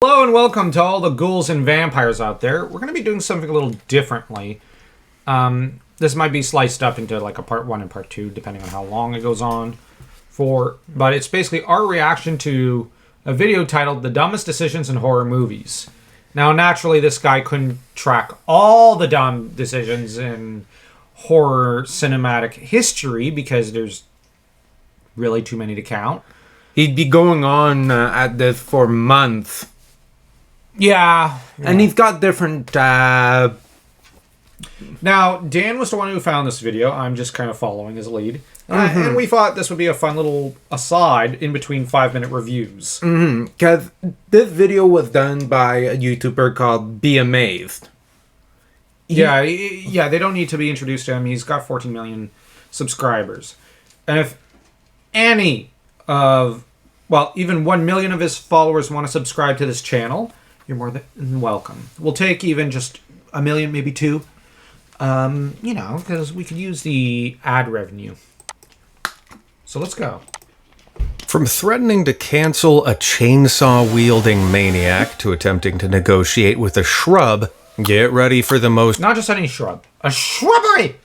Hello and welcome to all the ghouls and vampires out there. We're going to be doing something a little differently. This might be sliced up into like a part 1 and part 2, depending on how long it goes on for. But it's basically our reaction to a video titled The Dumbest Decisions in Horror Movies. Now, naturally, this guy couldn't track all the dumb decisions in horror cinematic history because there's really too many to count. He'd be going on at this for months. Yeah. And he's got different... Now, Dan was the one who found this video. I'm just kind of following his lead. And we thought this would be a fun little aside in between 5-minute reviews. Because this video was done by a YouTuber called Be Amazed. Yeah, they don't need to be introduced to him. He's got 14 million subscribers. And if any of, well, even 1 million of his followers want to subscribe to this channel, you're more than welcome. We'll take even just 1 million, maybe 2. Because we could use the ad revenue. So let's go. From threatening to cancel a chainsaw-wielding maniac to attempting to negotiate with a shrub, get ready for the most Not just any shrub. A shrubbery!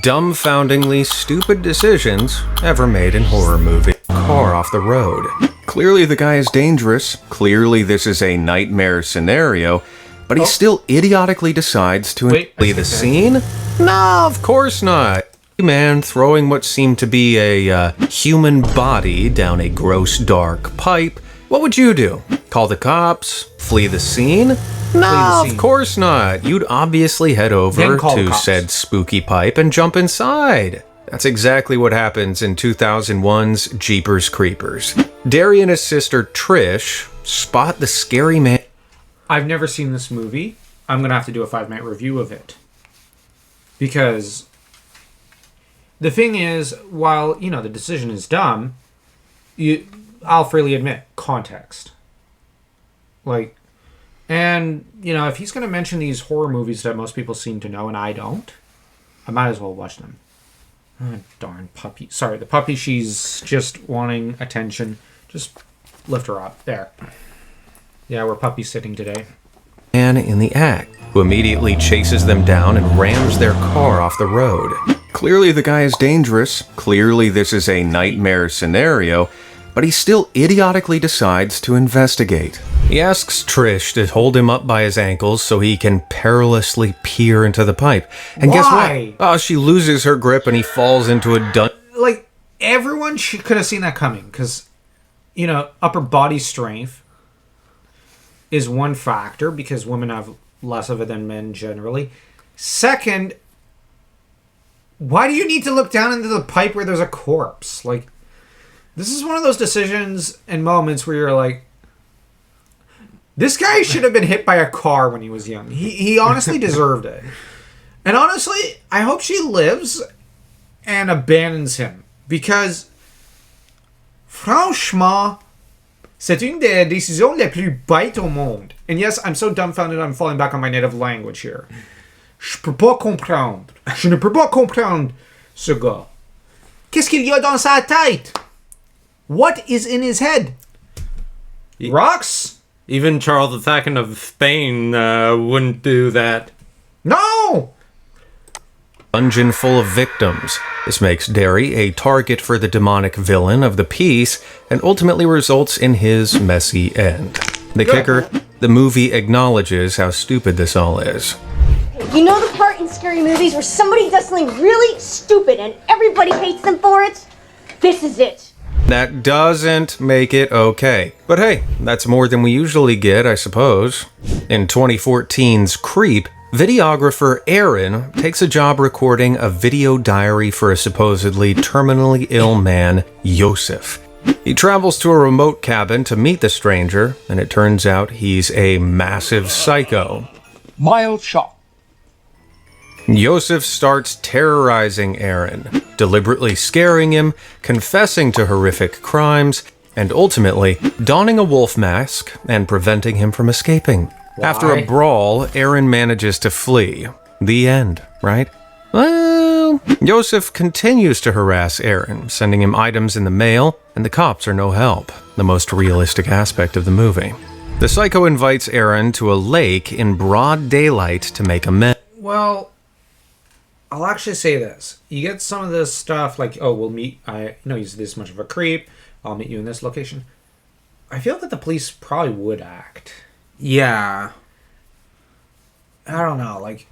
dumbfoundingly stupid decisions ever made in horror movie. Car off the road. Clearly the guy is dangerous. Clearly this is a nightmare scenario. But he still idiotically decides to flee the scene? No, of course not. Man throwing what seemed to be a human body down a gross dark pipe. What would you do? Call the cops? Flee the scene? No, of course not. You'd obviously head over to said spooky pipe and jump inside. That's exactly what happens in 2001's Jeepers Creepers. Derry and his sister Trish spot the scary man. I've never seen this movie. I'm going to have to do a 5-minute review of it. Because the thing is, while, the decision is dumb, I'll freely admit, context. If he's going to mention these horror movies that most people seem to know and I don't, I might as well watch them. Oh, darn puppy. Sorry, the puppy, she's just wanting attention. Just lift her up. There. Yeah, we're puppy sitting today. Man in the act, who immediately chases them down and rams their car off the road. Clearly the guy is dangerous. Clearly this is a nightmare scenario. But he still idiotically decides to investigate. He asks Trish to hold him up by his ankles so he can perilously peer into the pipe. And guess what? Oh, she loses her grip and he falls into a everyone could have seen that coming. Because, upper body strength is one factor because women have less of it than men generally. Second, why do you need to look down into the pipe where there's a corpse? This is one of those decisions and moments where you're like, this guy should have been hit by a car when he was young. He honestly deserved it. And honestly, I hope she lives and abandons him. Because, franchement, c'est une des décisions les plus bêtes au monde. And yes, I'm so dumbfounded I'm falling back on my native language here. Je peux pas comprendre. Je ne peux pas comprendre ce gars. Qu'est-ce qu'il y a dans sa tête? What is in his head? Rocks? Even Charles II of Spain wouldn't do that. No! Dungeon full of victims. This makes Derry a target for the demonic villain of the piece and ultimately results in his messy end. The kicker, the movie acknowledges how stupid this all is. You know the part in scary movies where somebody does something really stupid and everybody hates them for it? This is it. That doesn't make it okay. But hey, that's more than we usually get, I suppose. In 2014's Creep, videographer Aaron takes a job recording a video diary for a supposedly terminally ill man, Yosef. He travels to a remote cabin to meet the stranger, and it turns out he's a massive psycho. Mild shock. Yosef starts terrorizing Aaron, deliberately scaring him, confessing to horrific crimes, and ultimately donning a wolf mask and preventing him from escaping. Why? After a brawl, Aaron manages to flee. The end, right? Well, Yosef continues to harass Aaron, sending him items in the mail, and the cops are no help, the most realistic aspect of the movie. The psycho invites Aaron to a lake in broad daylight to make amends. Well, I'll actually say this. You get some of this stuff like, oh, we'll meet, he's this much of a creep. I'll meet you in this location. I feel that the police probably would act. Yeah. I don't know. Like,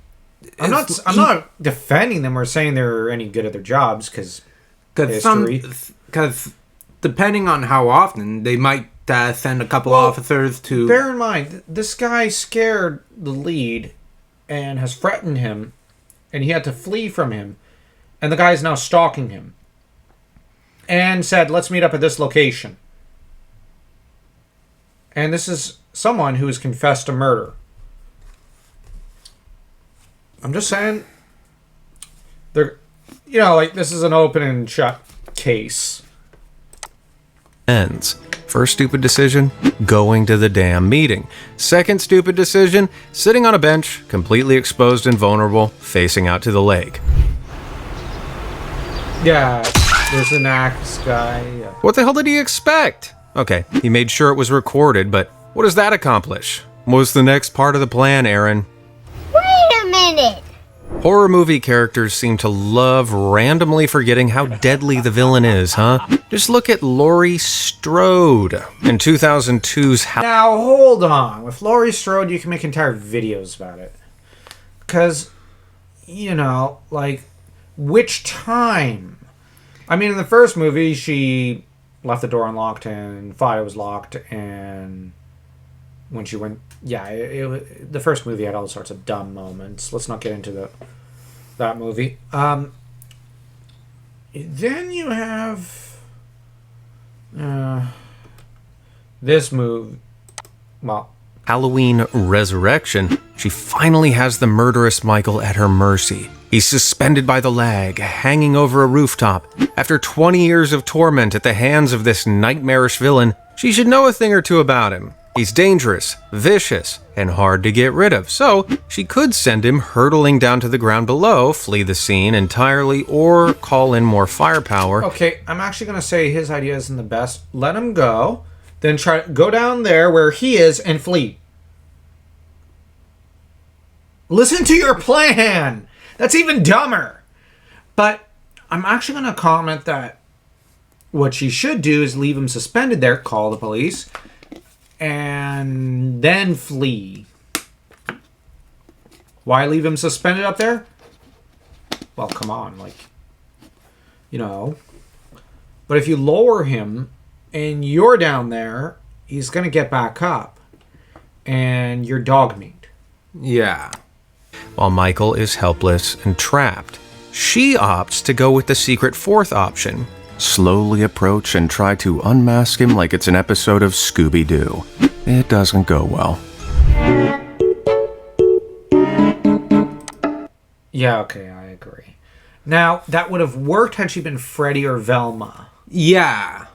I'm not defending them or saying they're any good at their jobs because depending on how often, they might send a couple officers to... Bear in mind, this guy scared the lead and has threatened him, and he had to flee from him, and the guy is now stalking him, and said, let's meet up at this location. And this is someone who has confessed to murder. I'm just saying, this is an open and shut case. Ends. First stupid decision, going to the damn meeting. Second stupid decision, sitting on a bench, completely exposed and vulnerable, facing out to the lake. Yeah, there's an axe guy. Yeah. What the hell did he expect? Okay, he made sure it was recorded, but what does that accomplish? What's the next part of the plan, Aaron? Wait a minute! Horror movie characters seem to love randomly forgetting how deadly the villain is, huh? Just look at Laurie Strode in 2002's Now, hold on. With Laurie Strode, you can make entire videos about it. Because, which time? I mean, in the first movie, she left the door unlocked and thought it was locked, and when she went... Yeah, the first movie had all sorts of dumb moments. Let's not get into that movie. Then you have this movie. Well, Halloween Resurrection, she finally has the murderous Michael at her mercy. He's suspended by the leg, hanging over a rooftop. After 20 years of torment at the hands of this nightmarish villain, she should know a thing or two about him. He's dangerous, vicious, and hard to get rid of, so she could send him hurtling down to the ground below, flee the scene entirely, or call in more firepower. Okay, I'm actually going to say his idea isn't the best. Let him go, then try to go down there where he is and flee. Listen to your plan! That's even dumber! But I'm actually going to comment that what she should do is leave him suspended there, call the police, and then flee. Why leave him suspended up there? Well, come on, But if you lower him and you're down there, he's going to get back up. And you're dog meat. Yeah. While Michael is helpless and trapped, she opts to go with the secret fourth option. Slowly approach and try to unmask him like it's an episode of Scooby-Doo. It doesn't go well. Yeah, okay, I agree. Now, that would have worked had she been Freddy or Velma. Yeah.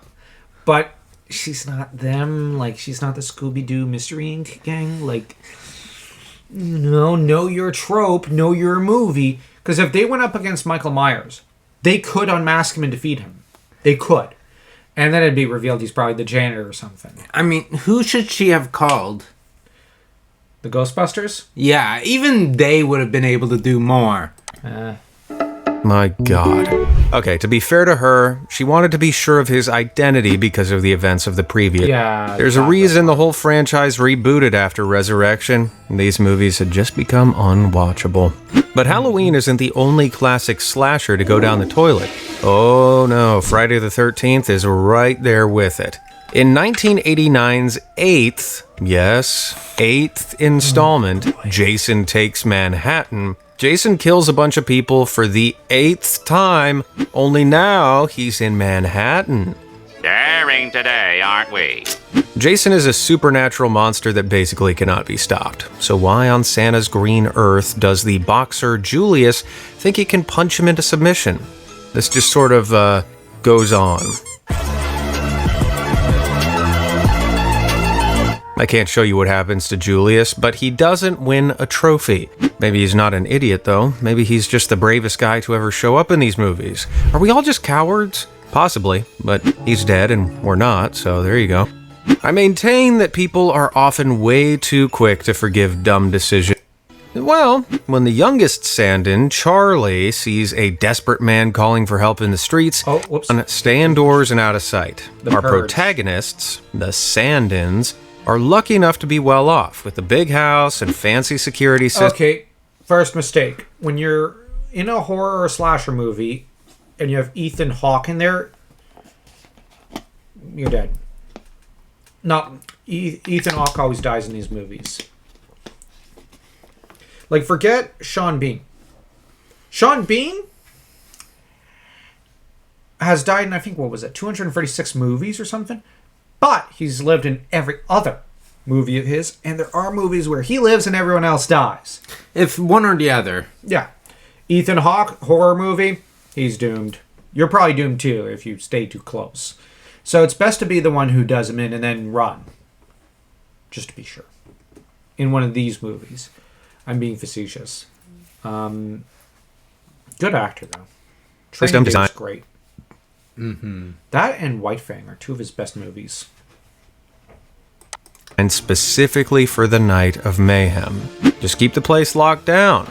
But she's not them. She's not the Scooby-Doo Mystery Inc. gang. Know your trope, know your movie. Because if they went up against Michael Myers, they could unmask him and defeat him. They could. And then it'd be revealed he's probably the janitor or something. I mean, who should she have called? The Ghostbusters? Yeah, even they would have been able to do more. My God. Okay, to be fair to her, she wanted to be sure of his identity because of the events of the previous. Yeah. There's a reason the whole franchise rebooted after Resurrection. These movies had just become unwatchable. But Halloween isn't the only classic slasher to go down the toilet. Oh no, Friday the 13th is right there with it. In 1989's eighth installment, Jason Takes Manhattan, Jason kills a bunch of people for the 8th time, only now he's in Manhattan. Daring today, aren't we? Jason is a supernatural monster that basically cannot be stopped. So why on Santa's green earth does the boxer Julius think he can punch him into submission? This just sort of, goes on. I can't show you what happens to Julius, but he doesn't win a trophy. Maybe he's not an idiot, though. Maybe he's just the bravest guy to ever show up in these movies. Are we all just cowards? Possibly, but he's dead and we're not, so there you go. I maintain that people are often way too quick to forgive dumb decisions. Well, when the youngest Sandin, Charlie, sees a desperate man calling for help in the streets, Oh, whoops. stay indoors and out of sight. The Our Purge. protagonists, the Sandins, are lucky enough to be well off with a big house and fancy security system. Okay, first mistake. When you're in a horror or slasher movie and you have Ethan Hawke in there, you're dead. Not Ethan Hawke always dies in these movies. Like, forget Sean Bean. Sean Bean has died in, I think, what was it, 236 movies or something? But he's lived in every other movie of his, and there are movies where he lives and everyone else dies. It's one or the other. Yeah. Ethan Hawke, horror movie, he's doomed. You're probably doomed too if you stay too close. So it's best to be the one who does him in and then run. Just to be sure. In one of these movies. I'm being facetious. Good actor, though. Training Day design. was great. Mm-hmm. That and White Fang are two of his best movies. And specifically for the night of mayhem. Just keep the place locked down.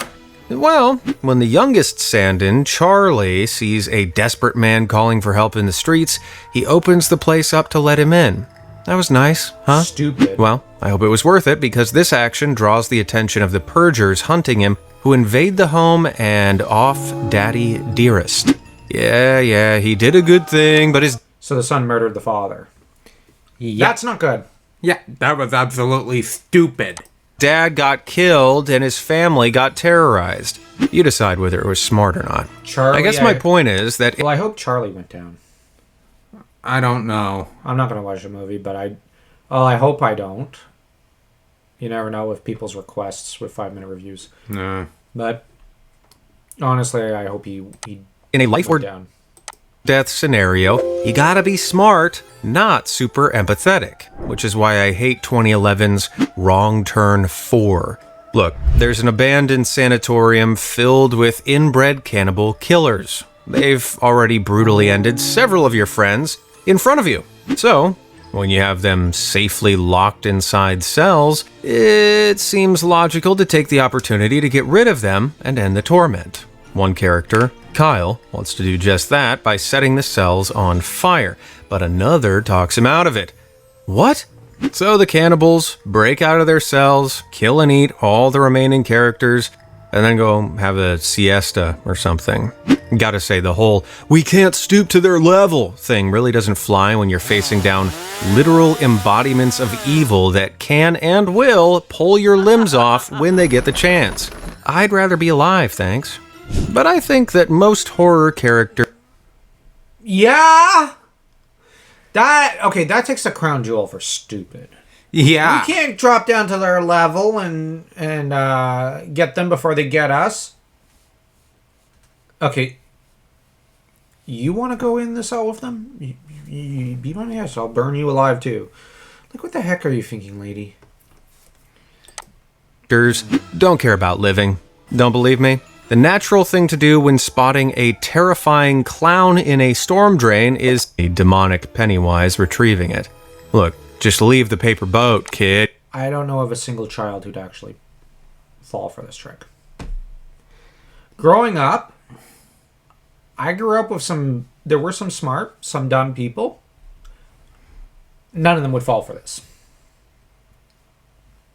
Well, when the youngest Sandin, Charlie, sees a desperate man calling for help in the streets, he opens the place up to let him in. That was nice, huh? Stupid. Well, I hope it was worth it because this action draws the attention of the Purgers hunting him, who invade the home and off Daddy Dearest. Yeah, he did a good thing, but his So the son murdered the father. Yeah. That's not good. Yeah, that was absolutely stupid. dad got killed and his family got terrorized. You decide whether it was smart or not. Charlie, I guess my point is that Well, I hope Charlie went down. I don't know. I'm not going to watch the movie, but I hope I don't. You never know with people's requests with 5-minute reviews. No. But honestly, I hope he in a life or went down. death scenario, you gotta be smart, not super empathetic, which is why I hate 2011's Wrong Turn 4. Look, there's an abandoned sanatorium filled with inbred cannibal killers. They've already brutally ended several of your friends in front of you. So, when you have them safely locked inside cells, it seems logical to take the opportunity to get rid of them and end the torment. One character, Kyle, wants to do just that by setting the cells on fire, but another talks him out of it. What? So the cannibals break out of their cells, kill and eat all the remaining characters, and then go have a siesta or something. Gotta say, the whole "we can't stoop to their level" thing really doesn't fly when you're facing down literal embodiments of evil that can and will pull your limbs off when they get the chance. I'd rather be alive, thanks. But I think that most horror characters Yeah! That takes the crown jewel for stupid. Yeah. We can't drop down to their level and get them before they get us. Okay. You want to go in the cell with them? You be my ass. I'll burn you alive too. Like, what the heck are you thinking, lady? don't care about living. Don't believe me? The natural thing to do when spotting a terrifying clown in a storm drain is a demonic Pennywise retrieving it. Look, just leave the paper boat, kid. I don't know of a single child who'd actually fall for this trick. Growing up, I grew up with there were some smart, some dumb people. None of them would fall for this.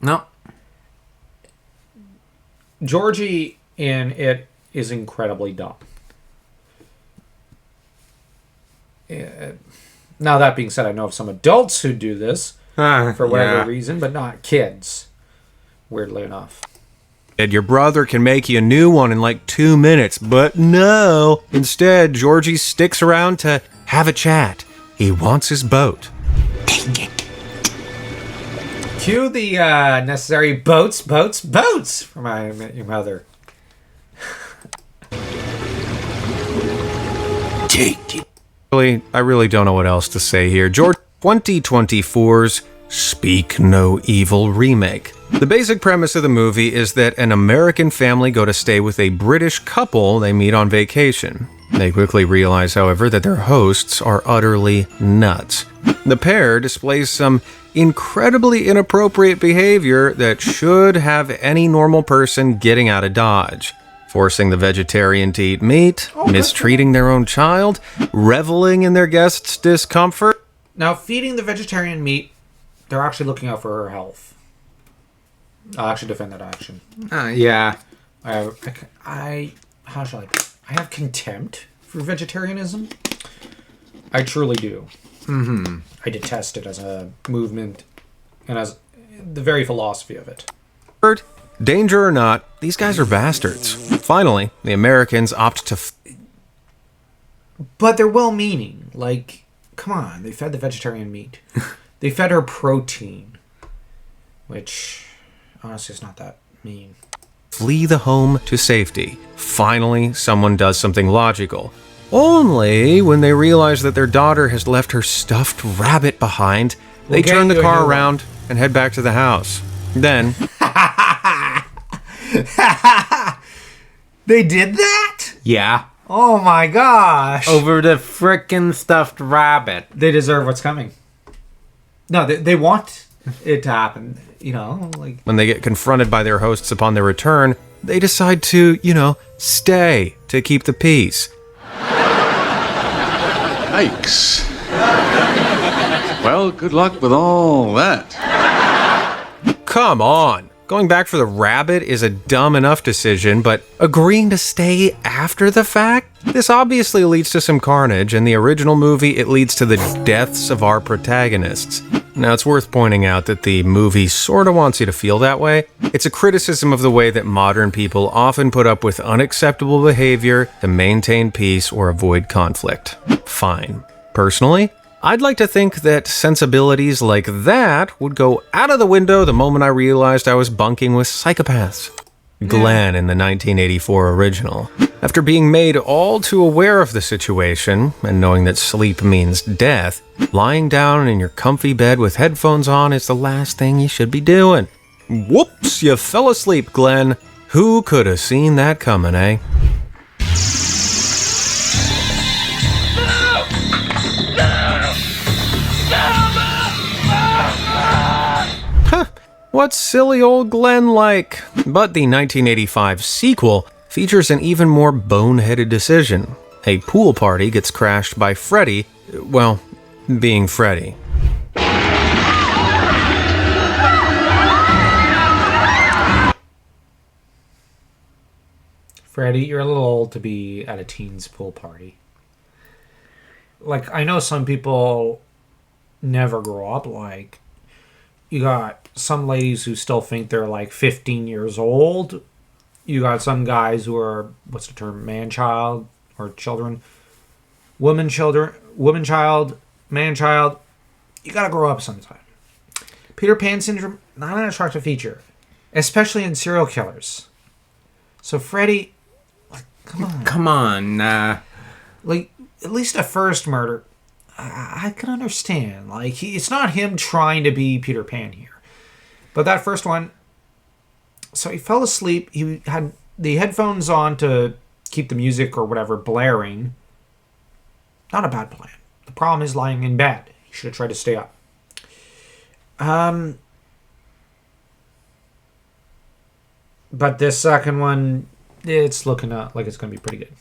No. Georgie in it is incredibly dumb. Now, that being said, I know of some adults who do this for whatever reason, but not kids, weirdly enough. Your brother can make you a new one in like 2 minutes, but no. Instead, Georgie sticks around to have a chat. He wants his boat. Cue the necessary boats from I Met Your Mother. I really don't know what else to say here. George 2024's Speak No Evil remake. The basic premise of the movie is that an American family go to stay with a British couple they meet on vacation. They quickly realize, however, that their hosts are utterly nuts. The pair displays some incredibly inappropriate behavior that should have any normal person getting out of Dodge. Forcing the vegetarian to eat meat, mistreating their own child, reveling in their guests' discomfort. Now, feeding the vegetarian meat, they're actually looking out for her health. I'll actually defend that action. Yeah. How shall I put it? I have contempt for vegetarianism. I truly do. Mm-hmm. I detest it as a movement and as the very philosophy of it. Danger or not, these guys are bastards. Finally, the Americans opt to... But they're well-meaning. Like, come on, they fed the vegetarian meat. They fed her protein. Which, honestly, is not that mean. Flee the home to safety. Finally, someone does something logical. Only when they realize that their daughter has left her stuffed rabbit behind, they turn the car around and head back to the house. Then... They did that? Yeah. Oh my gosh. Over the frickin' stuffed rabbit. They deserve what's coming. No, they want it to happen. You know, like... When they get confronted by their hosts upon their return, they decide to, stay to keep the peace. Yikes. Well, good luck with all that. Come on. Going back for the rabbit is a dumb enough decision, but agreeing to stay after the fact? This obviously leads to some carnage. In the original movie, it leads to the deaths of our protagonists. Now, it's worth pointing out that the movie sort of wants you to feel that way. It's a criticism of the way that modern people often put up with unacceptable behavior to maintain peace or avoid conflict. Fine. Personally, I'd like to think that sensibilities like that would go out of the window the moment I realized I was bunking with psychopaths. Glenn in the 1984 original. After being made all too aware of the situation, and knowing that sleep means death, lying down in your comfy bed with headphones on is the last thing you should be doing. Whoops, you fell asleep, Glenn. Who could have seen that coming, eh? What's silly old Glenn like? But the 1985 sequel features an even more boneheaded decision. A pool party gets crashed by Freddy, well, being Freddy. Freddy, you're a little old to be at a teen's pool party. Like, I know some people never grow up. Like, you got some ladies who still think they're like 15 years old. You got some guys who are, what's the term, man-child or children? Woman-child, man-child. You gotta grow up sometime. Peter Pan syndrome, not an attractive feature, especially in serial killers. So Freddy, like, come on. Come on. Like, at least a first murder, I can understand. Like, it's not him trying to be Peter Pan here. But that first one, so he fell asleep. He had the headphones on to keep the music or whatever blaring. Not a bad plan. The problem is lying in bed. He should have tried to stay up. But this second one, it's looking like it's going to be pretty good.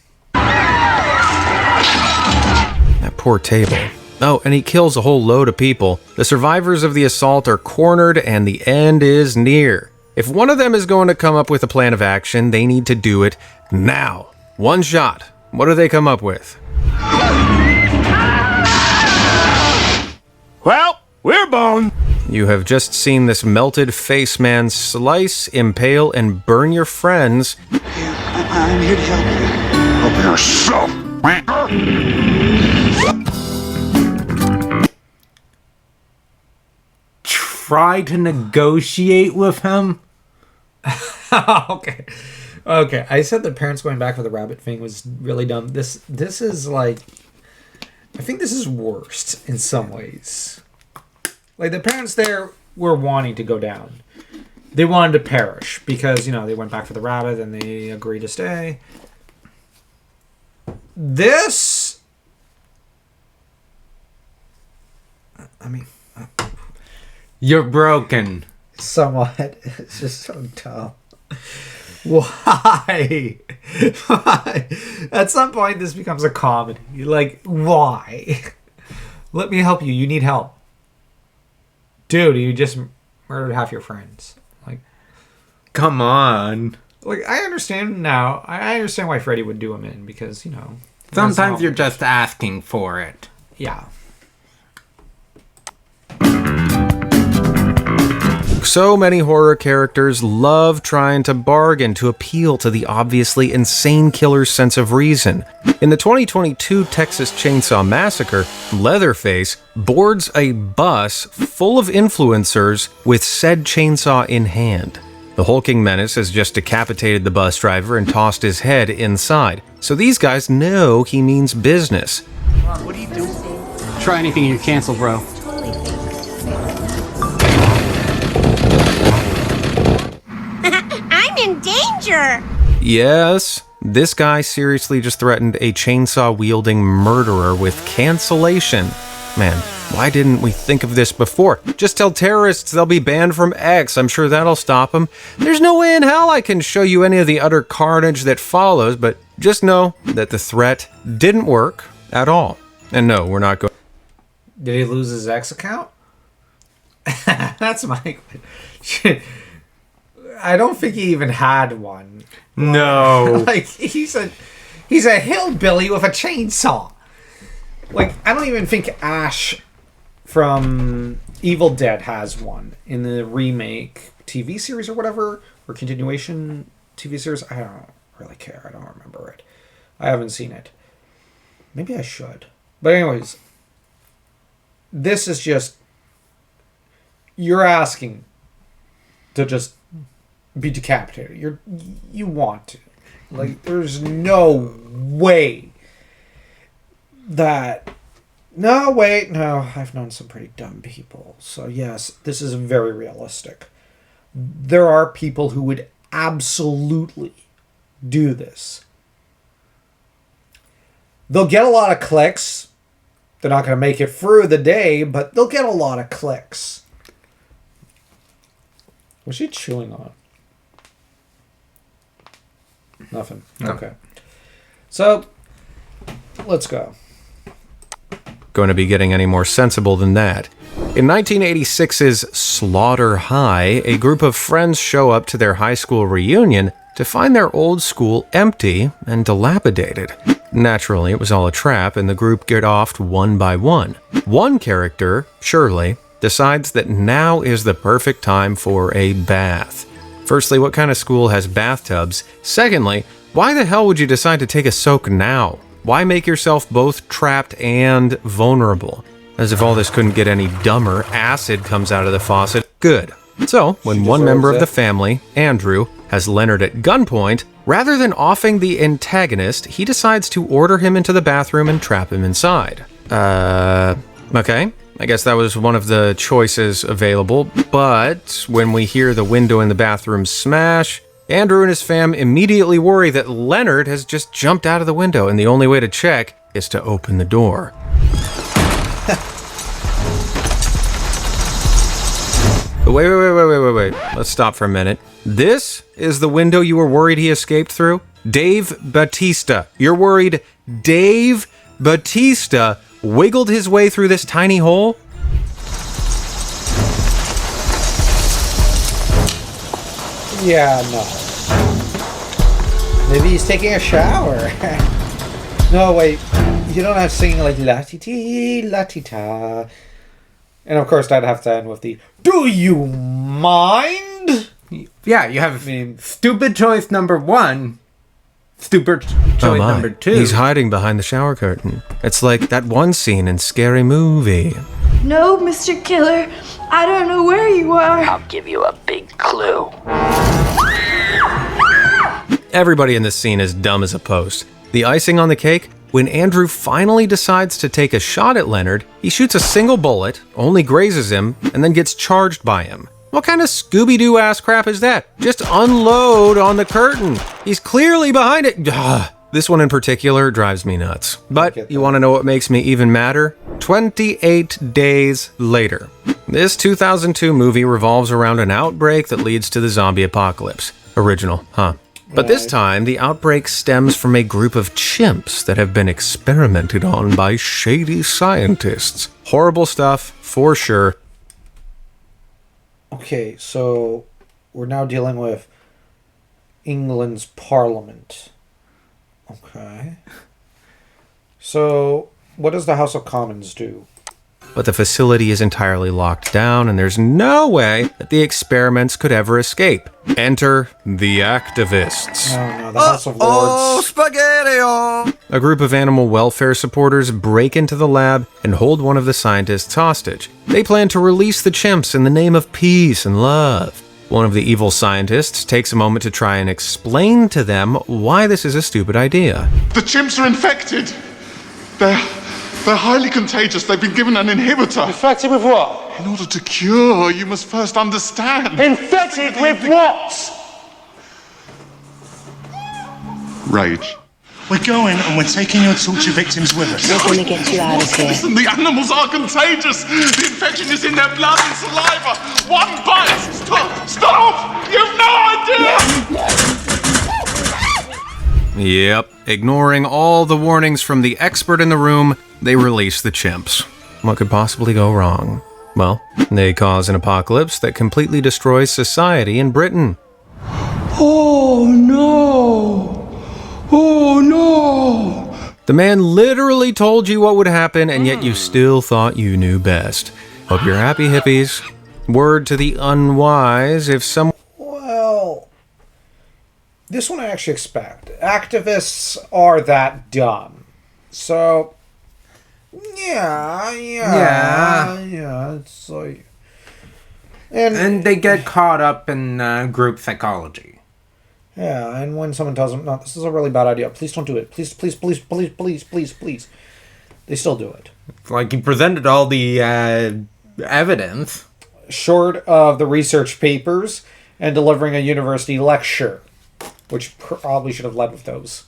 That poor table. Oh, and he kills a whole load of people. The survivors of the assault are cornered and the end is near. If one of them is going to come up with a plan of action, they need to do it now. One shot. What do they come up with? Well, we're boned. You have just seen this melted face man slice, impale, and burn your friends. I'm here to help you. Help yourself. Try to negotiate with him? Okay. I said the parents going back for the rabbit thing was really dumb. This is like, I think this is worst in some ways. Like, the parents there were wanting to go down. They wanted to perish because, they went back for the rabbit and they agreed to stay. This... I mean... You're broken. Somewhat. It's just so dumb. Why? Why? At some point, this becomes a comedy. Like, why? Let me help you. You need help. Dude, you just murdered half your friends. Like, Come on. like I understand now. I understand why Freddy would do him in because, you know. Sometimes you're just asking for it. Yeah. So many horror characters love trying to bargain to appeal to the obviously insane killer's sense of reason. In the 2022 Texas Chainsaw Massacre, Leatherface boards a bus full of influencers with said chainsaw in hand. The hulking menace has just decapitated the bus driver and tossed his head inside, so these guys know he means business. What are you doing? Try anything, you're canceled, bro. I'm in danger! Yes, this guy seriously just threatened a chainsaw-wielding murderer with cancellation. Man, why didn't we think of this before? Just tell terrorists they'll be banned from X. I'm sure that'll stop them. There's no way in hell I can show you any of the utter carnage that follows, but just know that the threat didn't work at all. And no, we're not going... Did he lose his X account? That's my... Shit. I don't think he even had one. No. Like, he's a hillbilly with a chainsaw. Like, I don't even think Ash from Evil Dead has one in the remake TV series or whatever, or continuation TV series. I don't really care. I don't remember it. I haven't seen it. Maybe I should. But anyways, this is just... You're asking to just be decapitated. You want to. Like, there's no way that... No, wait, no. I've known some pretty dumb people. So yes, this is very realistic. There are people who would absolutely do this. They'll get a lot of clicks. They're not going to make it through the day, but they'll get a lot of clicks. What's she chewing on? Nothing. No. Okay. So, let's go. Going to be getting any more sensible than that. In 1986's Slaughter High, a group of friends show up to their high school reunion to find their old school empty and dilapidated. Naturally, it was all a trap, and the group get offed one by one. One character, Shirley, decides that now is the perfect time for a bath. Firstly, what kind of school has bathtubs? Secondly, why the hell would you decide to take a soak now? Why make yourself both trapped and vulnerable? As if all this couldn't get any dumber, acid comes out of the faucet. Good. So, when one member of the family, Andrew, has Leonard at gunpoint, rather than offing the antagonist, he decides to order him into the bathroom and trap him inside. Okay. I guess that was one of the choices available, but when we hear the window in the bathroom smash, Andrew and his fam immediately worry that Leonard has just jumped out of the window, and the only way to check is to open the door. Wait. Let's stop for a minute. This is the window you were worried he escaped through? Dave Bautista. You're worried Dave Bautista wiggled his way through this tiny hole? Yeah, no. Maybe he's taking a shower. No, wait. You don't have to sing like la-ti-ti, la-ti-ta. And of course, I'd have to end with the "Do you mind?" Yeah, you have stupid choice number one. Stupid choice number two. He's hiding behind the shower curtain. It's like that one scene in Scary Movie. No, Mr. Killer, I don't know where you are. I'll give you a big clue. Everybody in this scene is dumb as a post. The icing on the cake? When Andrew finally decides to take a shot at Leonard, he shoots a single bullet, only grazes him, and then gets charged by him. What kind of Scooby-Doo ass crap is that? Just unload on the curtain. He's clearly behind it. This one in particular drives me nuts. But you want to know what makes me even madder? 28 days later. This 2002 movie revolves around an outbreak that leads to the zombie apocalypse. Original, huh? But this time, the outbreak stems from a group of chimps that have been experimented on by shady scientists. Horrible stuff, for sure. Okay, so we're now dealing with England's Parliament. Okay. So, what does the House of Commons do? But the facility is entirely locked down, and there's no way that the experiments could ever escape. Enter the activists. Oh no, the House of Lords. Spaghetti! A group of animal welfare supporters break into the lab and hold one of the scientists hostage. They plan to release the chimps in the name of peace and love. One of the evil scientists takes a moment to try and explain to them why this is a stupid idea. The chimps are infected. They're highly contagious. They've been given an inhibitor. Infected with what? In order to cure, you must first understand. Infected with what? Rage. We're going and we're taking your torture victims with us. We're gonna get you out of here. Listen, the animals are contagious. The infection is in their blood and saliva. One bite. Stop! Stop! You've no idea! Yep, ignoring all the warnings from the expert in the room, they release the chimps. What could possibly go wrong? Well, they cause an apocalypse that completely destroys society in Britain. Oh no! Oh no! The man literally told you what would happen, and yet you still thought you knew best. Hope you're happy, hippies. Word to the unwise, if someone... Well, this one I actually expect. Activists are that dumb. So, yeah, it's like... And they get caught up in group psychology. Yeah, and when someone tells them, no, this is a really bad idea, please don't do it. Please, please, please, please, please, please, please. They still do it. Like, you presented all the evidence. Short of the research papers and delivering a university lecture, which probably should have led with those.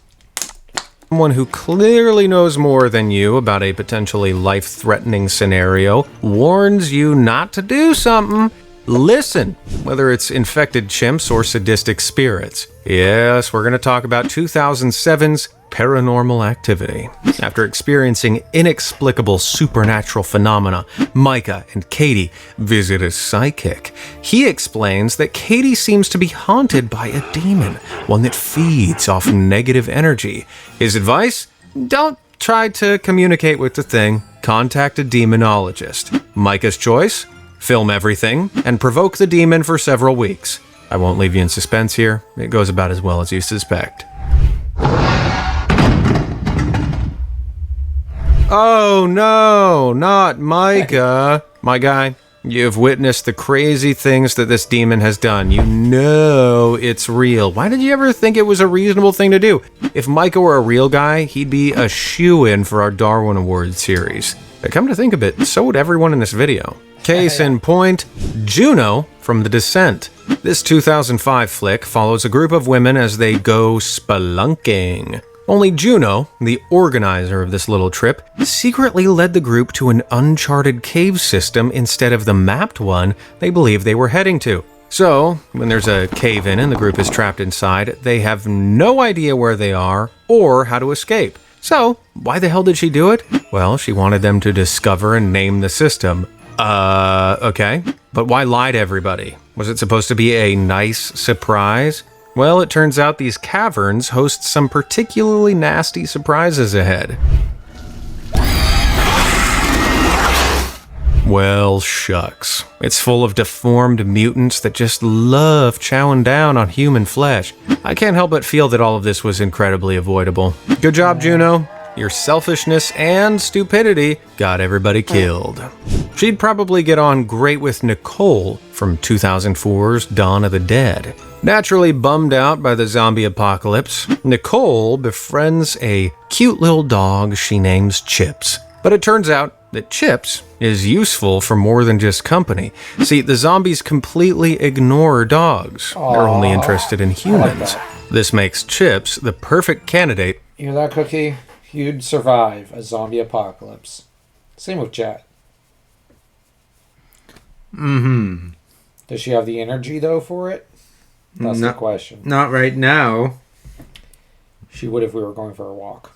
Someone who clearly knows more than you about a potentially life-threatening scenario warns you not to do something. Listen, whether it's infected chimps or sadistic spirits. Yes, we're going to talk about 2007's Paranormal Activity. After experiencing inexplicable supernatural phenomena, Micah and Katie visit a psychic. He explains that Katie seems to be haunted by a demon, one that feeds off negative energy. His advice? Don't try to communicate with the thing. Contact a demonologist. Micah's choice? Film everything, and provoke the demon for several weeks. I won't leave you in suspense here. It goes about as well as you suspect. Oh no, not Micah. My guy, you've witnessed the crazy things that this demon has done. You know it's real. Why did you ever think it was a reasonable thing to do? If Micah were a real guy, he'd be a shoo-in for our Darwin Award series. But come to think of it, so would everyone in this video. Case in point, Juno from The Descent. This 2005 flick follows a group of women as they go spelunking. Only Juno, the organizer of this little trip, secretly led the group to an uncharted cave system instead of the mapped one they believed they were heading to. So, when there's a cave-in and the group is trapped inside, they have no idea where they are or how to escape. So, why the hell did she do it? Well, she wanted them to discover and name the system. Okay. But why lie to everybody? Was it supposed to be a nice surprise? Well, it turns out these caverns host some particularly nasty surprises ahead. Well, shucks. It's full of deformed mutants that just love chowing down on human flesh. I can't help but feel that all of this was incredibly avoidable. Good job, Juno. Your selfishness and stupidity got everybody killed. She'd probably get on great with Nicole from 2004's Dawn of the Dead. Naturally bummed out by the zombie apocalypse, Nicole befriends a cute little dog she names Chips. But it turns out that Chips is useful for more than just company. See, the zombies completely ignore dogs. They're only interested in humans. This makes Chips the perfect candidate Hear that, Cookie? You'd survive a zombie apocalypse. Same with Jet. Mm-hmm. Does she have the energy, though, for it? That's the question. Not right now. She would if we were going for a walk.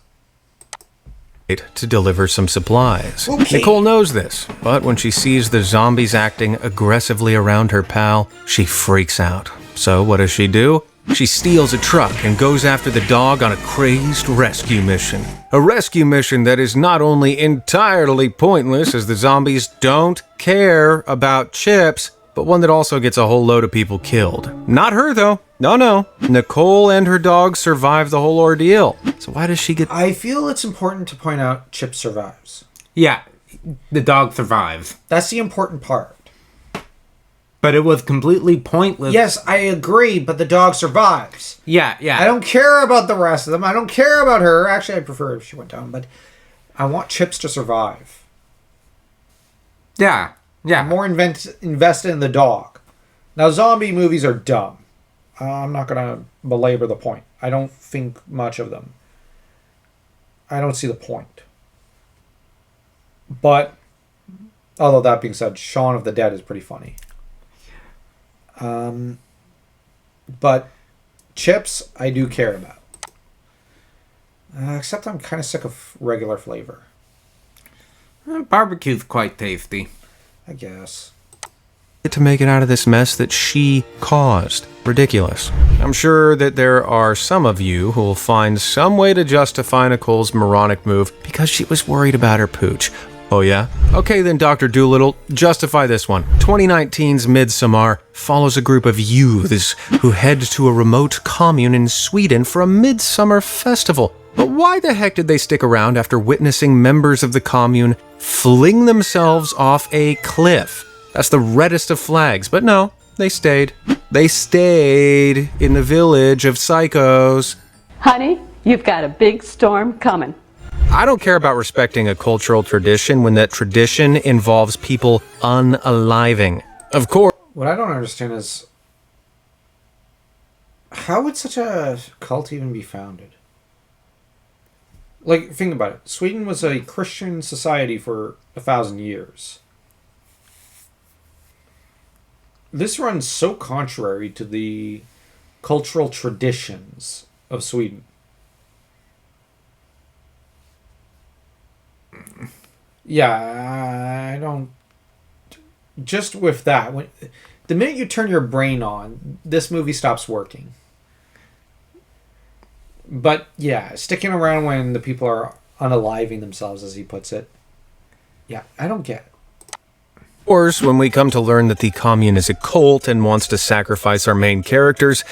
To deliver some supplies. Okay. Nicole knows this, but when she sees the zombies acting aggressively around her pal, she freaks out. So what does she do? She steals a truck and goes after the dog on a crazed rescue mission. A rescue mission that is not only entirely pointless as the zombies don't care about Chips, but one that also gets a whole load of people killed. Not her, though. No. Nicole and her dog survive the whole ordeal. So why does she get... I feel it's important to point out Chip survives. Yeah, the dog survives. That's the important part. But it was completely pointless. Yes, I agree, but the dog survives. Yeah. I don't care about the rest of them. I don't care about her. Actually, I prefer if she went down, but I want Chips to survive. Yeah. I'm more invested in the dog. Now, zombie movies are dumb. I'm not going to belabor the point. I don't think much of them. I don't see the point. But, although that being said, Shaun of the Dead is pretty funny. But Chips, I do care about. Except I'm kind of sick of regular flavor. Barbecue's quite tasty. I guess. to make it out of this mess that she caused. Ridiculous. I'm sure that there are some of you who will find some way to justify Nicole's moronic move because she was worried about her pooch. Oh yeah? Okay then, Dr. Dolittle, justify this one. 2019's Midsommar follows a group of youths who head to a remote commune in Sweden for a midsummer festival. But why the heck did they stick around after witnessing members of the commune fling themselves off a cliff? That's the reddest of flags, but no, they stayed. They stayed in the village of psychos. Honey, you've got a big storm coming. I don't care about respecting a cultural tradition when that tradition involves people unaliving. Of course. What I don't understand is, how would such a cult even be founded? Like, think about it. Sweden was a Christian society for 1,000 years. This runs so contrary to the cultural traditions of Sweden. Yeah, I don't... Just with that, the minute you turn your brain on, this movie stops working. But yeah, sticking around when the people are unaliving themselves, as he puts it. Yeah, I don't get it. Of course, when we come to learn that the commune is a cult and wants to sacrifice our main characters,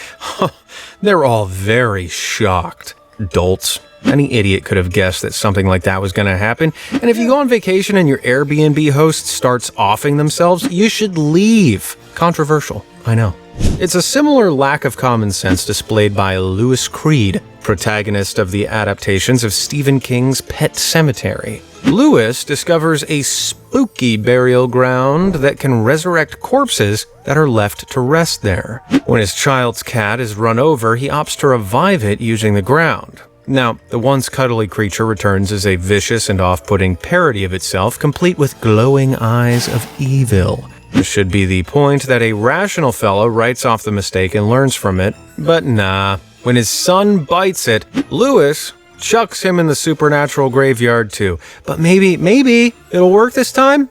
they're all very shocked. Dolts. Any idiot could have guessed that something like that was going to happen. And if you go on vacation and your Airbnb host starts offing themselves, you should leave. Controversial, I know. It's a similar lack of common sense displayed by Louis Creed, protagonist of the adaptations of Stephen King's Pet Sematary. Louis discovers a spooky burial ground that can resurrect corpses that are left to rest there. When his child's cat is run over, he opts to revive it using the ground. Now, the once cuddly creature returns as a vicious and off-putting parody of itself, complete with glowing eyes of evil. This should be the point that a rational fellow writes off the mistake and learns from it, but nah. When his son bites it, Louis chucks him in the supernatural graveyard too. But maybe it'll work this time?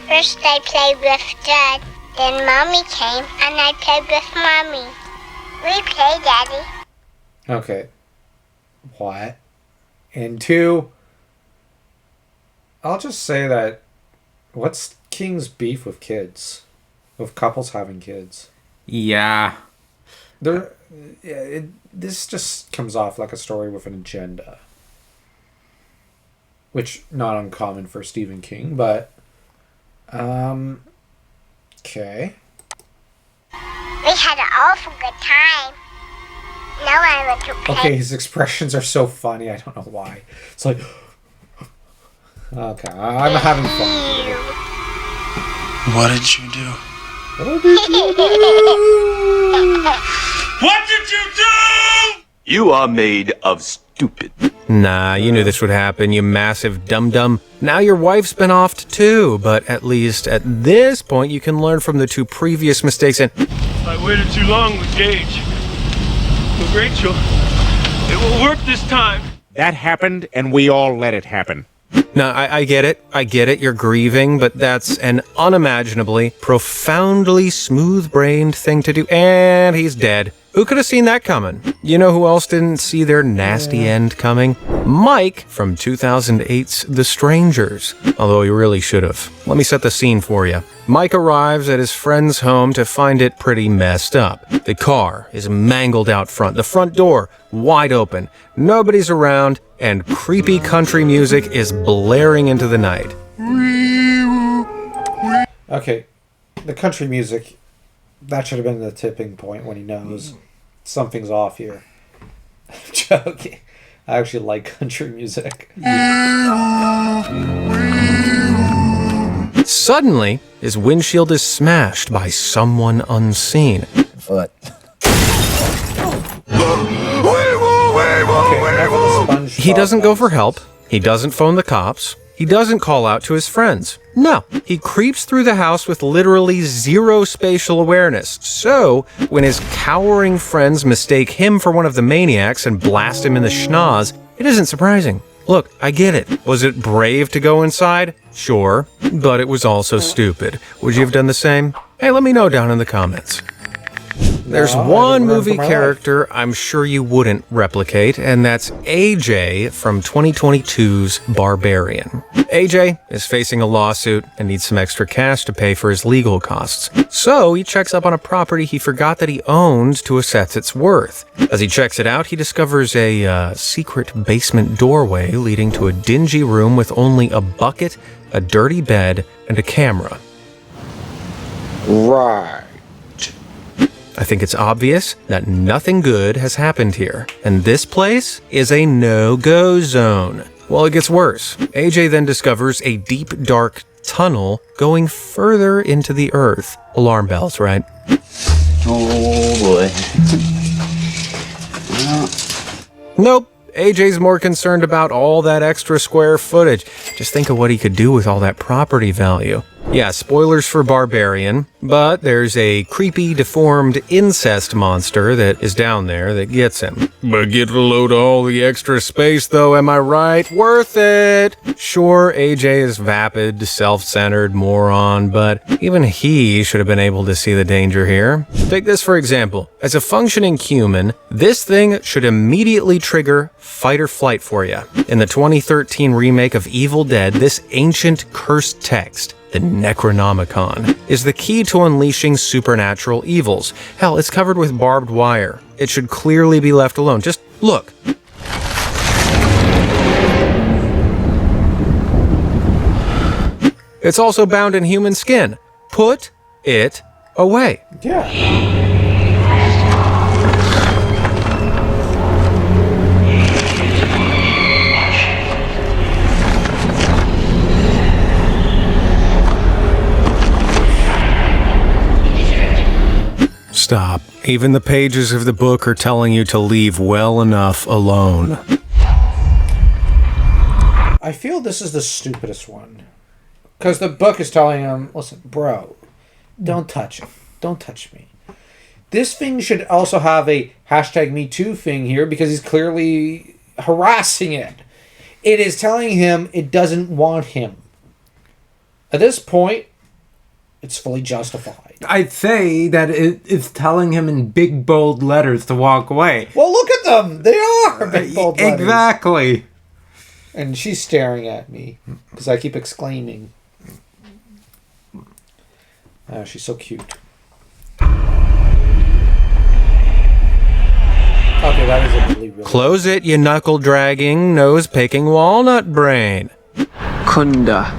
First I played with Dad, then Mommy came, and I played with Mommy. We play, Daddy. Okay. What? And two, I'll just say that, what's King's beef with kids? With couples having kids? Yeah. This just comes off like a story with an agenda. Which, not uncommon for Stephen King, but... Okay. We had an awful good time. Now I want to play. Okay, his expressions are so funny, I don't know why. It's like... Okay, I'm having fun. What did you do? What did you do? You are made of stupid. Nah, you knew this would happen, you massive dum-dum. Now your wife's been offed too, but at least at this point you can learn from the 2 previous mistakes and... I waited too long with Gage. With Rachel, it will work this time. That happened, and we all let it happen. No, I get it. I get it. You're grieving, but that's an unimaginably, profoundly smooth-brained thing to do. And he's dead. Who could have seen that coming? You know who else didn't see their nasty end coming? Mike from 2008's The Strangers. Although he really should have. Let me set the scene for you. Mike arrives at his friend's home to find it pretty messed up. The car is mangled out front. The front door wide open. Nobody's around, and creepy country music is blaring into the night. Okay, the country music, that should have been the tipping point when he knows something's off here. I'm joking. I actually like country music. Suddenly, his windshield is smashed by someone unseen. Foot. He doesn't go for help. He doesn't phone the cops. He doesn't call out to his friends. No, he creeps through the house with literally zero spatial awareness. So, when his cowering friends mistake him for one of the maniacs and blast him in the schnoz, it isn't surprising. Look, I get it. Was it brave to go inside? Sure, but it was also stupid. Would you have done the same? Hey, let me know down in the comments. There's one movie character I'm sure you wouldn't replicate, and that's AJ from 2022's Barbarian. AJ is facing a lawsuit and needs some extra cash to pay for his legal costs. So he checks up on a property he forgot that he owned to assess its worth. As he checks it out, he discovers a secret basement doorway leading to a dingy room with only a bucket, a dirty bed, and a camera. Right. I think it's obvious that nothing good has happened here, and this place is a no-go zone. Well, it gets worse. AJ then discovers a deep, dark tunnel going further into the earth. Alarm bells, right? Oh boy. Nope. AJ's more concerned about all that extra square footage. Just think of what he could do with all that property value. Yeah, spoilers for Barbarian, but there's a creepy, deformed incest monster that is down there that gets him. But get a load of all the extra space, though, am I right? Worth it! Sure, AJ is vapid, self-centered moron, but even he should have been able to see the danger here. Take this for example. As a functioning human, this thing should immediately trigger fight or flight for you. In the 2013 remake of Evil Dead, this ancient cursed text, the Necronomicon, is the key to unleashing supernatural evils. Hell, it's covered with barbed wire. It should clearly be left alone. Just look. It's also bound in human skin. Put it away. Yeah. Stop. Even the pages of the book are telling you to leave well enough alone. I feel this is the stupidest one. Because the book is telling him, listen, bro, don't touch it. Don't touch me. This thing should also have a #MeToo thing here because he's clearly harassing it. It is telling him it doesn't want him. At this point, it's fully justified. I'd say that it's telling him in big, bold letters to walk away. Well, look at them. They are big, bold letters. Exactly. And she's staring at me because I keep exclaiming. Oh, she's so cute. Okay, that is a really, really... Close it, you knuckle-dragging, nose-picking walnut brain. Kunda.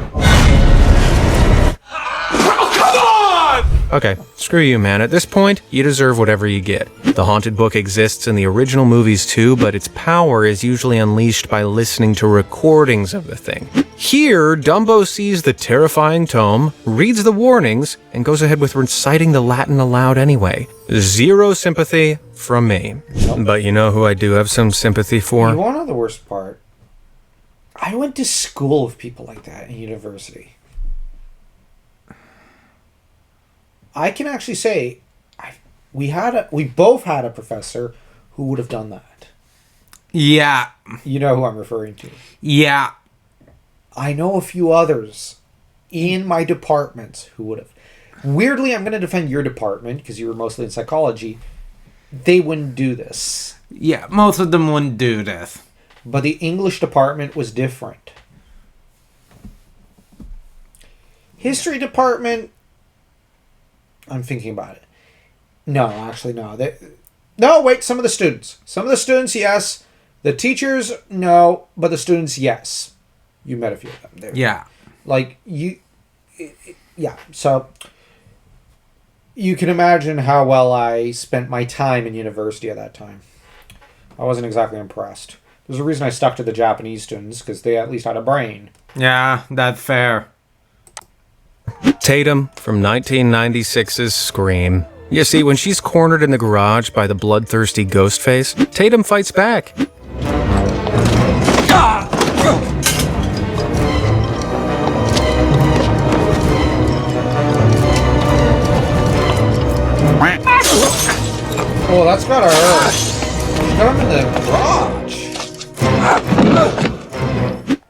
Oh, come on! Okay, screw you, man. At this point, you deserve whatever you get. The Haunted Book exists in the original movies too, but its power is usually unleashed by listening to recordings of the thing. Here, Dumbo sees the terrifying tome, reads the warnings, and goes ahead with reciting the Latin aloud anyway. Zero sympathy from me. But you know who I do have some sympathy for? You want to know the worst part? I went to school with people like that in university. I can actually say we both had a professor who would have done that. Yeah. You know who I'm referring to. Yeah. I know a few others in my department who would have. Weirdly, I'm going to defend your department because you were mostly in psychology. They wouldn't do this. Yeah, most of them wouldn't do this. But the English department was different. History department, I'm thinking about it. No, actually, no. No, wait, some of the students. Some of the students, yes. The teachers, no. But the students, yes. You met a few of them. Yeah. Like, yeah. So, you can imagine how well I spent my time in university at that time. I wasn't exactly impressed. There's a reason I stuck to the Japanese students, because they at least had a brain. Yeah, that's fair. Tatum from 1996's Scream. You see, when she's cornered in the garage by the bloodthirsty Ghostface, Tatum fights back. Oh, that's gotta hurt. She got him in the garage.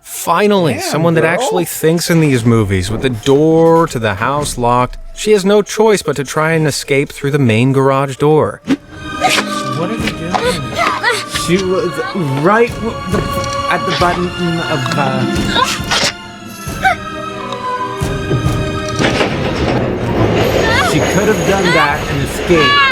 Finally, Damn, someone that girl. actually thinks in these movies. With the door to the house locked, she has no choice but to try and escape through the main garage door. What are you doing? She was right at the button of... She could have done that and escaped.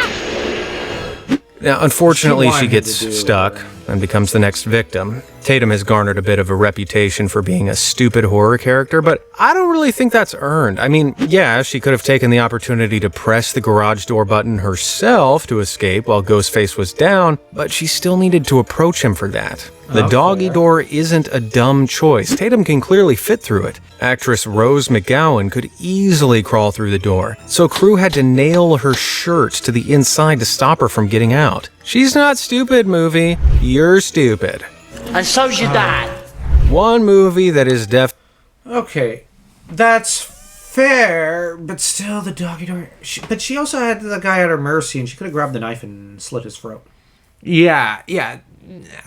Now, unfortunately, she wanted gets to do it, stuck and becomes the next victim. Tatum has garnered a bit of a reputation for being a stupid horror character, but I don't really think that's earned. I mean, yeah, she could have taken the opportunity to press the garage door button herself to escape while Ghostface was down, but she still needed to approach him for that. The doggy door isn't a dumb choice. Tatum can clearly fit through it. Actress Rose McGowan could easily crawl through the door, so crew had to nail her shirt to the inside to stop her from getting out. She's not stupid, movie. You're stupid. And so's your dad. One movie that is Okay, that's fair, but still the doggy door... But she also had the guy at her mercy, and she could have grabbed the knife and slit his throat. Yeah.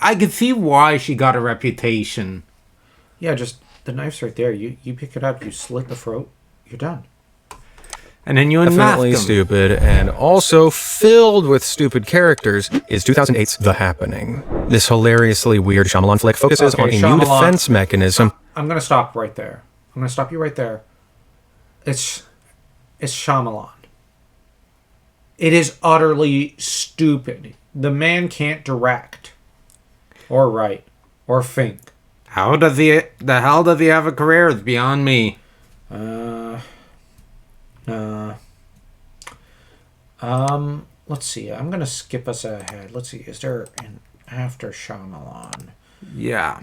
I could see why she got a reputation. Yeah, just the knife's right there. You pick it up, you slit the throat, you're done. And then you unmask definitely him. stupid, and also filled with stupid characters, is 2008's The Happening. This hilariously weird Shyamalan flick focuses on a new defense mechanism. I'm gonna stop right there. I'm gonna stop you right there. It's Shyamalan. It is utterly stupid. The man can't direct, or write, or think. How does the hell does he have a career? It's beyond me. Let's see. I'm gonna skip us ahead. Let's see. Is there an after Shyamalan? Yeah.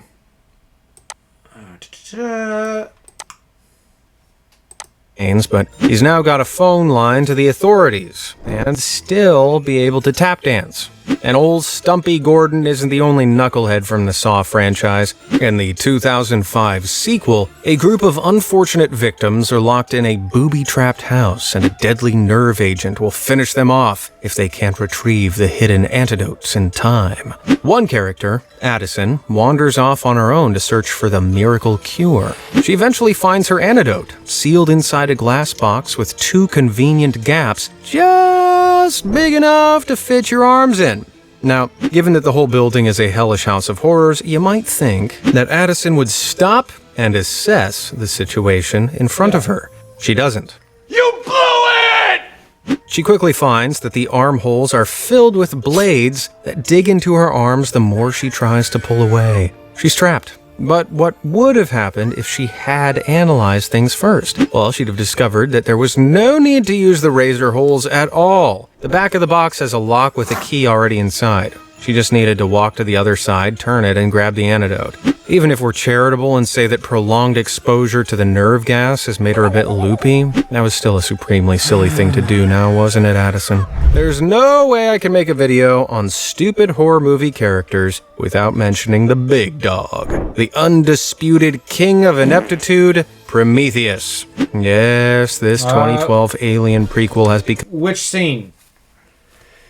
But he's now got a phone line to the authorities and still be able to tap dance. And old Stumpy Gordon isn't the only knucklehead from the Saw franchise. In the 2005 sequel, a group of unfortunate victims are locked in a booby-trapped house, and a deadly nerve agent will finish them off if they can't retrieve the hidden antidotes in time. One character, Addison, wanders off on her own to search for the miracle cure. She eventually finds her antidote, sealed inside a glass box with 2 convenient gaps, just big enough to fit your arms in. Now, given that the whole building is a hellish house of horrors, you might think that Addison would stop and assess the situation in front of her. She doesn't. You blew it! She quickly finds that the armholes are filled with blades that dig into her arms the more she tries to pull away. She's trapped, But what would have happened if she had analyzed things first? Well, she'd have discovered that there was no need to use the razor holes at all. The back of the box has a lock with a key already inside. She just needed to walk to the other side, turn it, and grab the antidote. Even if we're charitable and say that prolonged exposure to the nerve gas has made her a bit loopy, that was still a supremely silly thing to do now, wasn't it, Addison? There's no way I can make a video on stupid horror movie characters without mentioning the big dog. The undisputed king of ineptitude, Prometheus. Yes, this 2012 Alien prequel has become... Which scene?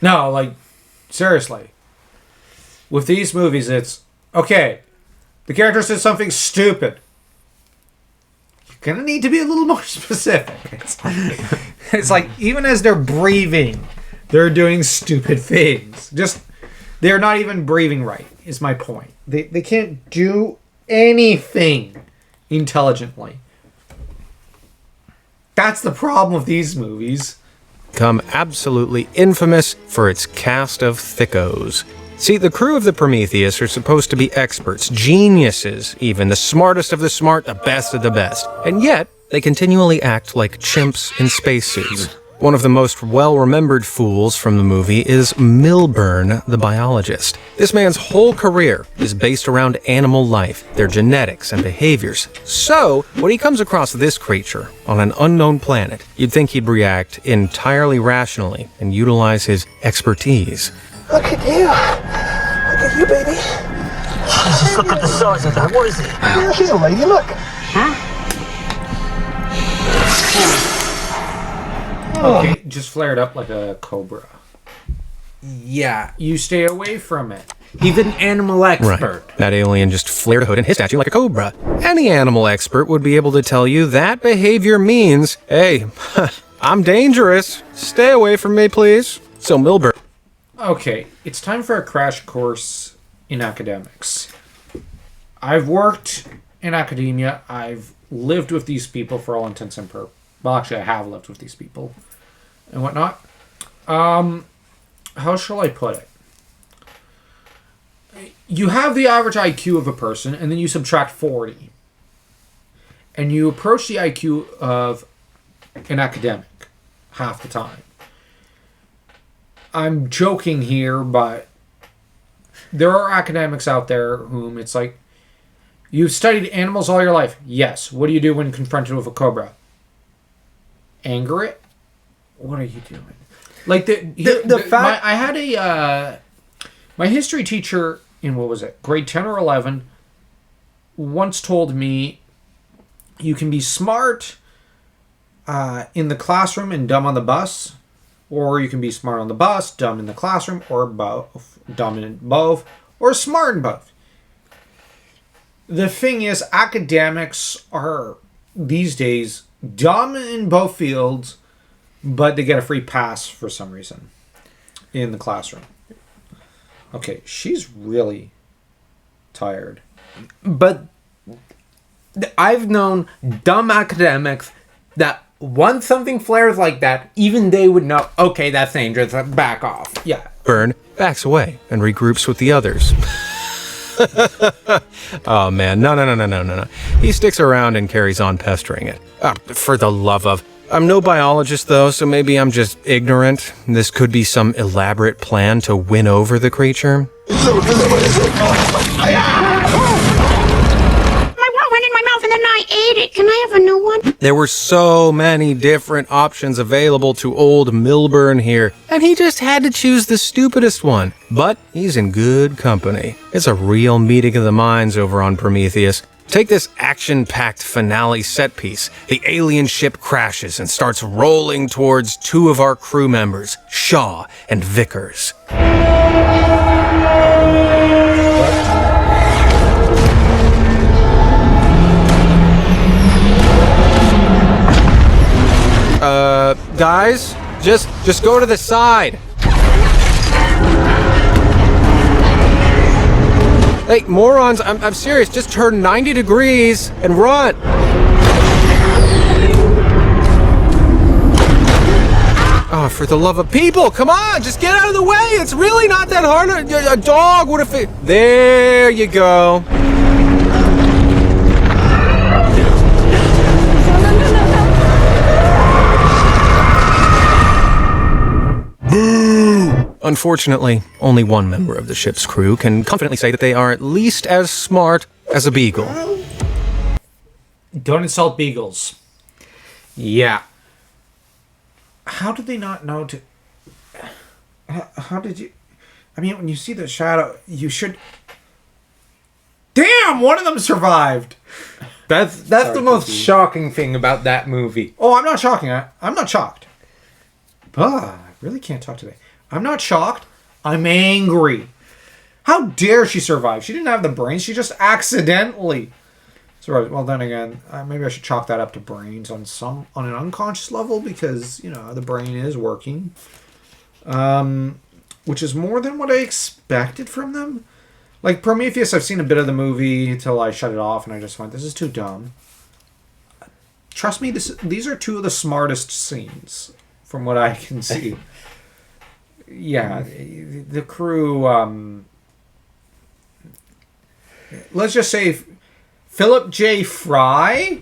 No, like, seriously. With these movies, it's, okay, the character says something stupid. You're gonna need to be a little more specific. It's like, even as they're breathing, they're doing stupid things. Just, they're not even breathing right, is my point. They can't do anything intelligently. That's the problem with these movies. Become absolutely infamous for its cast of thickos. See, the crew of the Prometheus are supposed to be experts, geniuses even, the smartest of the smart, the best of the best. And yet, they continually act like chimps in spacesuits. One of the most well-remembered fools from the movie is Milburn, the biologist. This man's whole career is based around animal life, their genetics and behaviors. So, when he comes across this creature on an unknown planet, you'd think he'd react entirely rationally and utilize his expertise. Look at you. Look at you, baby. Just look at the size of that. What is it? Yeah, she's a lady, look. Okay, just flared up like a cobra. Yeah. You stay away from it. He's an animal expert. Right. That alien just flared a hood and hissed at you like a cobra. Any animal expert would be able to tell you that behavior means, hey, I'm dangerous. Stay away from me, please. So Milburn... Okay, it's time for a crash course in academics. I've worked in academia. I've lived with these people for all intents and purposes. Well, actually, I have lived with these people and whatnot. How shall I put it? You have the average IQ of a person, and then you subtract 40. And you approach the IQ of an academic half the time. I'm joking here, but there are academics out there whom it's like, you've studied animals all your life. Yes. What do you do when confronted with a cobra? Anger it? What are you doing? Like the fact I had a my history teacher in, what was it, grade 10 or 11, once told me you can be smart in the classroom and dumb on the bus. Or you can be smart on the bus, dumb in the classroom, or both. Dumb in both, or smart in both. The thing is, academics are, these days, dumb in both fields, but they get a free pass for some reason in the classroom. Okay, she's really tired. But I've known dumb academics that once something flares like that, even they would know, okay, that's dangerous, back off. Yeah. Burn backs away and regroups with the others. Oh man, no. He sticks around and carries on pestering it. For the love of... I'm no biologist though, so maybe I'm just ignorant. This could be some elaborate plan to win over the creature. Can I have a new one? There were so many different options available to old Milburn here, and he just had to choose the stupidest one. But he's in good company. It's a real meeting of the minds over on Prometheus. Take this action-packed finale set piece. The alien ship crashes and starts rolling towards two of our crew members, Shaw and Vickers. Guys, just go to the side. Hey, morons, I'm serious. Just turn 90 degrees and run. Oh, for the love of people, come on, just get out of the way. It's really not that hard. A dog would have... There you go. Unfortunately, only one member of the ship's crew can confidently say that they are at least as smart as a beagle. Don't insult beagles. Yeah. How did they not know to... How did you... I mean, when you see the shadow, you should... Damn! One of them survived! That's the most shocking thing about that movie. Oh, I'm not shocking. I'm not shocked. I really can't talk today. I'm not shocked. I'm angry. How dare she survive? She didn't have the brains. She just accidentally survived. Well, then again, maybe I should chalk that up to brains on an unconscious level because, you know, the brain is working. Which is more than what I expected from them. Like Prometheus, I've seen a bit of the movie until I shut it off and I just went, this is too dumb. Trust me, these are two of the smartest scenes from what I can see. Yeah, the crew, let's just say Philip J. Fry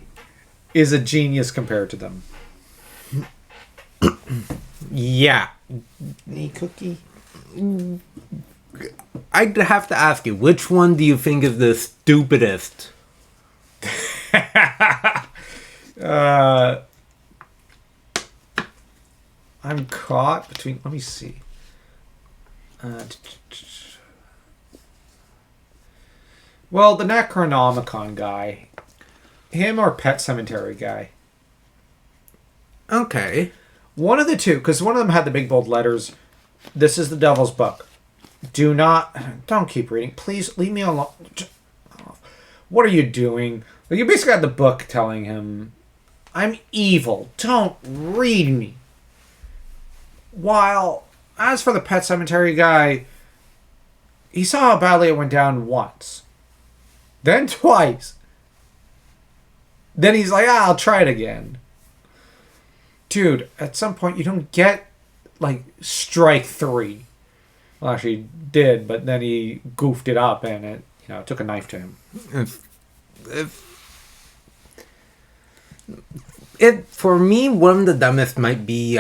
is a genius compared to them. Yeah. Hey, Cookie. I'd have to ask you, which one do you think is the stupidest? I'm caught between... Let me see. Well, the Necronomicon guy. Him or Pet Cemetery guy. Okay. One of the two, because one of them had the big bold letters. This is the Devil's Book. Don't keep reading. Please leave me alone. What are you doing? You basically had the book telling him, I'm evil. Don't read me. While, as for the Pet Cemetery guy, he saw how badly it went down once. Then twice. Then he's like, I'll try it again. Dude, at some point you don't get, like, strike 3. Well, actually, he did, but then he goofed it up and it, took a knife to him. For me, one of the dumbest might be,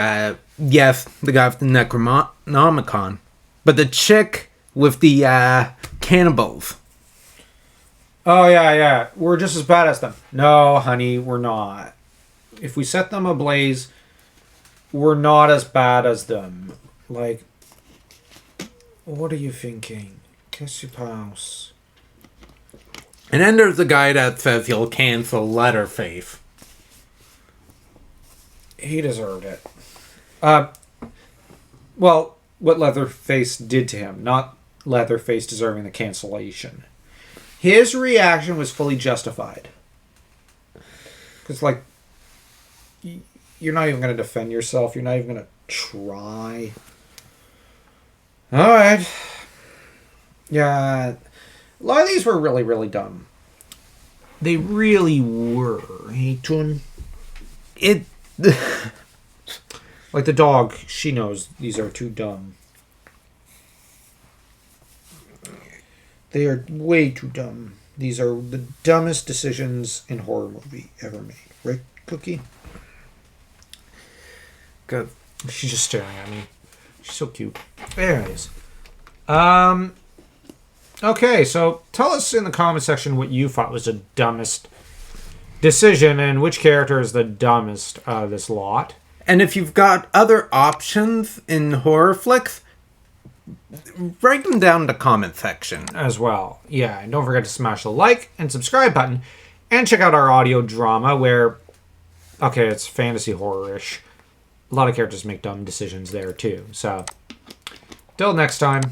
yes, the guy with the Necronomicon, but the chick with the cannibals. Oh, yeah. We're just as bad as them. No, honey, we're not. If we set them ablaze, we're not as bad as them. Like, what are you thinking? Qu'est-ce qui se passe? And then there's the guy that says he'll cancel Leatherface. He deserved it. Well, what Leatherface did to him, not Leatherface deserving the cancellation. His reaction was fully justified. Because, like, you're not even going to defend yourself. You're not even going to try. Alright. Yeah. A lot of these were really, really dumb. They really were. Hey, Tun. Like the dog, she knows these are too dumb. They are way too dumb. These are the dumbest decisions in horror movie ever made. Right, Cookie? Good. She's just staring at me. She's so cute. There it is. Okay, so tell us in the comment section what you thought was the dumbest decision and which character is the dumbest out of this lot. And if you've got other options in horror flicks, write them down in the comment section. As well. Yeah, and don't forget to smash the like and subscribe button and check out our audio drama where, okay, it's fantasy horror-ish. A lot of characters make dumb decisions there too. So, till next time.